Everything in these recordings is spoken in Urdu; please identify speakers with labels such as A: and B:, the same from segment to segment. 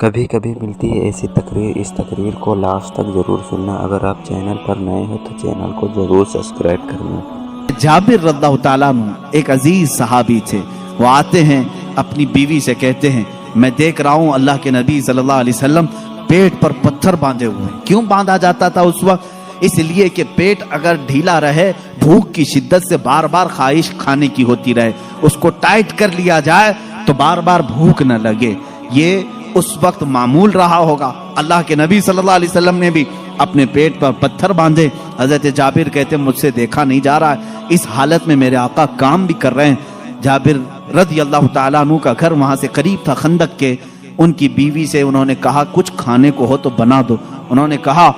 A: کبھی کبھی ملتی ہے ایسی تقریر، اس تقریر کو لاسٹ تک ضرور سننا۔ اگر آپ چینل پر نئے ہو تو چینل کو ضرور سبسکرائب کرنا۔
B: جابر رضی اللہ تعالیٰ عنہ ایک عزیز صحابی تھے۔ وہ آتے ہیں اپنی بیوی سے کہتے ہیں میں دیکھ رہا ہوں اللہ کے نبی صلی اللہ علیہ وسلم پیٹ پر پتھر باندھے ہوئے ہیں۔ کیوں باندھا جاتا تھا اس وقت؟ اس لیے کہ پیٹ اگر ڈھیلا رہے، بھوک کی شدت سے بار بار خواہش کھانے کی ہوتی رہے، اس کو ٹائٹ کر لیا جائے تو بار بار بھوک نہ لگے۔ یہ اس وقت معمول رہا ہوگا۔ اللہ کے نبی صلی اللہ علیہ وسلم نے بھی اپنے پیٹ پر پتھر باندھے۔ حضرت جابر کہتے ہیں مجھ سے دیکھا نہیں جا رہا ہے، اس حالت میں میرے آقا کام بھی کر رہے ہیں۔ جابر رضی اللہ تعالیٰ عنہ کا گھر وہاں سے قریب تھا خندق کے۔ ان کی بیوی سے انہوں نے کہا کچھ کھانے کو ہو تو بنا دو۔ انہوں نے کہا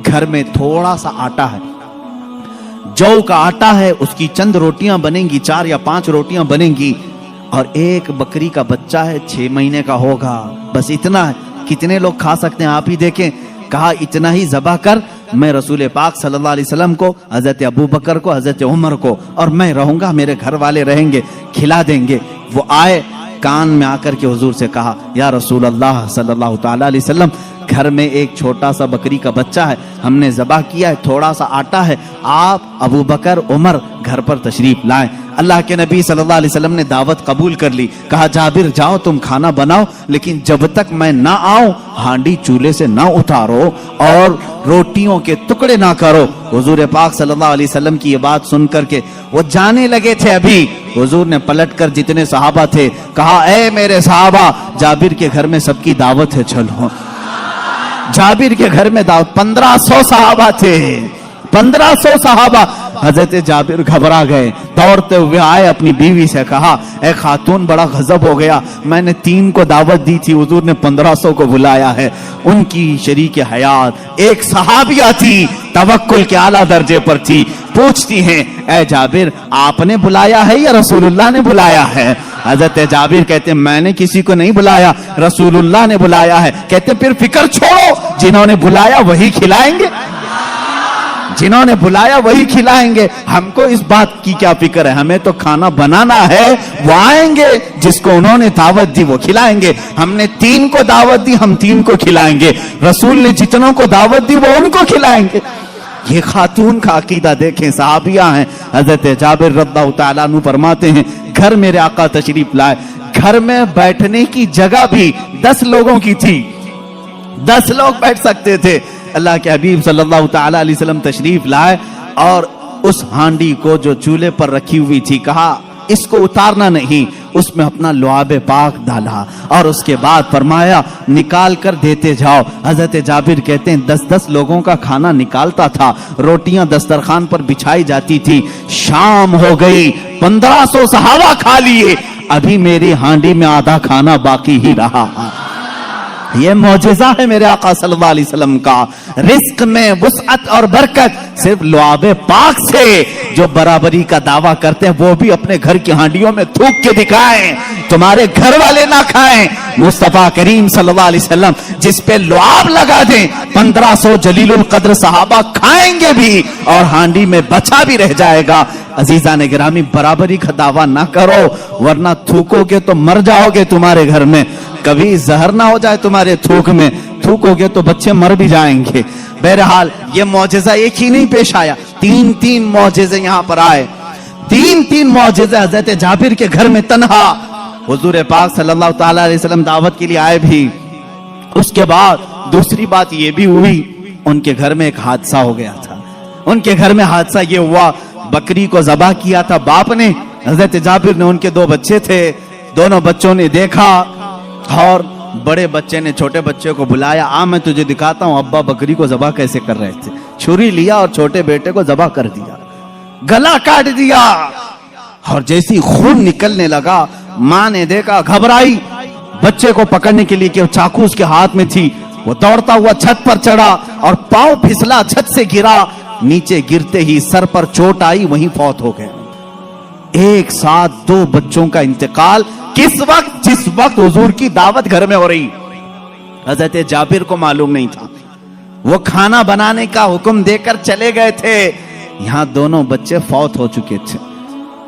B: گھر میں تھوڑا سا آٹا ہے، جو کا آٹا ہے، اس کی چند روٹیاں بنیں گی، 4 یا 5 روٹیاں بنیں گی، اور ایک بکری کا بچہ ہے 6 مہینے کا ہوگا، بس اتنا ہے۔ کتنے لوگ کھا سکتے ہیں آپ ہی دیکھیں۔ کہا اتنا ہی ذبح کر، میں رسول پاک صلی اللہ علیہ وسلم کو، حضرت ابو بکر کو، حضرت عمر کو، اور میں رہوں گا، میرے گھر والے رہیں گے، کھلا دیں گے۔ وہ آئے، کان میں آ کر کے حضور سے کہا یا رسول اللہ صلی اللہ تعالیٰ علیہ وسلم، گھر میں ایک چھوٹا سا بکری کا بچہ ہے، ہم نے ذبح کیا ہے، تھوڑا سا آٹا ہے، آپ ابو بکر عمر گھر پر تشریف لائیں۔ اللہ کے نبی صلی اللہ علیہ وسلم نے دعوت قبول کر لی۔ کہا جابر جاؤ تم کھانا بناؤ، لیکن جب تک میں نہ آؤں ہانڈی چولہے سے نہ اتارو اور روٹیوں کے ٹکڑے نہ کرو۔ حضور پاک صلی اللہ علیہ وسلم کی یہ بات سن کر کے وہ جانے لگے تھے۔ ابھی حضور نے پلٹ کر جتنے صحابہ تھے کہا اے میرے صحابہ، جابر کے گھر میں سب کی دعوت ہے، چلو۔ جابر کے گھر میں دعوت، 1500 صحابہ تھے، 1500 صحابہ۔ حضرت جابر گھبرا گئے، دوڑتے ہوئے آئے، اپنی بیوی سے کہا اے خاتون بڑا غضب ہو گیا، میں نے 3 کو دعوت دی تھی، حضور نے 1500 کو بلایا ہے۔ ان کی شریک حیات ایک صحابیہ تھی، توکل کے اعلیٰ درجے پر تھی، پوچھتی ہیں اے جابر آپ نے بلایا ہے یا رسول اللہ نے بلایا ہے؟ حضرت جابر کہتے ہیں میں نے کسی کو نہیں بلایا، رسول اللہ نے بلایا ہے۔ کہتے ہیں پھر فکر چھوڑو، جنہوں نے بلایا وہی کھلائیں گے، جنہوں نے بلایا وہی کھلائیں گے۔ ہم کو اس بات کی کیا فکر ہے، ہمیں تو کھانا بنانا ہے، وہ آئیں گے، جس کو انہوں نے دعوت دی وہ کھلائیں گے۔ ہم نے 3 کو دعوت دی، ہم 3 کو کھلائیں گے، رسول نے جتنوں کو دعوت دی وہ ان کو کھلائیں گے۔ یہ خاتون کا عقیدہ دیکھیں، صحابیہ ہیں۔ حضرت جابر رضی اللہ تعالیٰ عنہ فرماتے ہیں گھر میرے آقا تشریف لائے، گھر میں بیٹھنے کی جگہ بھی 10 لوگوں کی تھی، 10 لوگ بیٹھ سکتے تھے۔ اللہ کے حبیب صلی اللہ تعالیٰ علیہ وسلم تشریف لائے اور اس ہانڈی کو جو چولہے پر رکھی ہوئی تھی کہا اس کو اتارنا نہیں، اس میں اپنا لعاب پاک ڈالا اور اس کے بعد فرمایا نکال کر دیتے جاؤ۔ حضرت جابر کہتے ہیں 10 لوگوں کا کھانا نکالتا تھا، روٹیاں دسترخوان پر بچھائی جاتی تھی۔ شام ہو گئی، 1500 صحابہ کھا لیے، ابھی میری ہانڈی میں آدھا کھانا باقی ہی رہا۔ یہ معجزہ ہے میرے آقا صلی اللہ علیہ وسلم کا۔ رزق میں وسعت اور برکت صرف لعاب پاک سے۔ جو برابری کا دعویٰ کرتے ہیں وہ بھی اپنے گھر کی ہانڈیوں میں تھوک کے دکھائیں، تمہارے گھر والے نہ کھائیں۔ مصطفیٰ کریم صلی اللہ علیہ وسلم جس پہ لعاب لگا دیں، 1500 جلیل القدر صحابہ کھائیں گے بھی اور ہانڈی میں بچا بھی رہ جائے گا۔ عزیزان گرامی برابری کا دعویٰ نہ کرو، ورنہ تھوکو گے تو مر جاؤ گے تمہارے گھر میں، کبھی زہر نہ ہو جائے تمہارے تھوک میں، تھوکو گے تو بچے مر بھی جائیں گے۔ بہرحال یہ معجزہ ایک ہی نہیں پیش آیا، 3 معجزے یہاں پر آئے، 3 معجزے حضرت جابر کے گھر میں تنہا۔ حضور پاک صلی اللہ تعالیٰ علیہ وسلم دعوت کے لیے آئے بھی۔ اس کے بعد دوسری بات یہ بھی ہوئی، ان کے گھر میں ایک حادثہ ہو گیا تھا۔ ان کے گھر میں حادثہ یہ ہوا، بکری کو ذبح کیا تھا باپ نے، حضرت جابر نے، ان کے 2 بچے تھے، دونوں بچوں نے دیکھا اور بڑے بچے نے چھوٹے بچے کو بلایا، میں تجھے دکھاتا ہوں ابا بکری کو ذبح کیسے کر رہے تھے۔ چھری لیا اور چھوٹے بیٹے کو ذبح کر دیا، گلا کاٹ دیا، اور جیسی خون نکلنے لگا ماں نے دیکھا، گھبرائی، بچے کو پکڑنے کے لیے کہ چاقو اس کے ہاتھ میں تھی، وہ دوڑتا ہوا چھت پر چڑھا اور پاؤں پھسلا، چھت سے گرا، نیچے گرتے ہی سر پر چوٹ آئی، وہیں فوت ہو گئے۔ ایک ساتھ 2 بچوں کا انتقال، کس وقت؟ جس وقت حضور کی دعوت گھر میں ہو رہی۔ حضرت جابر کو معلوم نہیں تھا، وہ کھانا بنانے کا حکم دے کر چلے گئے تھے، یہاں دونوں بچے فوت ہو چکے تھے،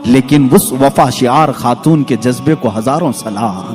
B: لیکن اس وفا شعار خاتون کے جذبے کو ہزاروں سلام۔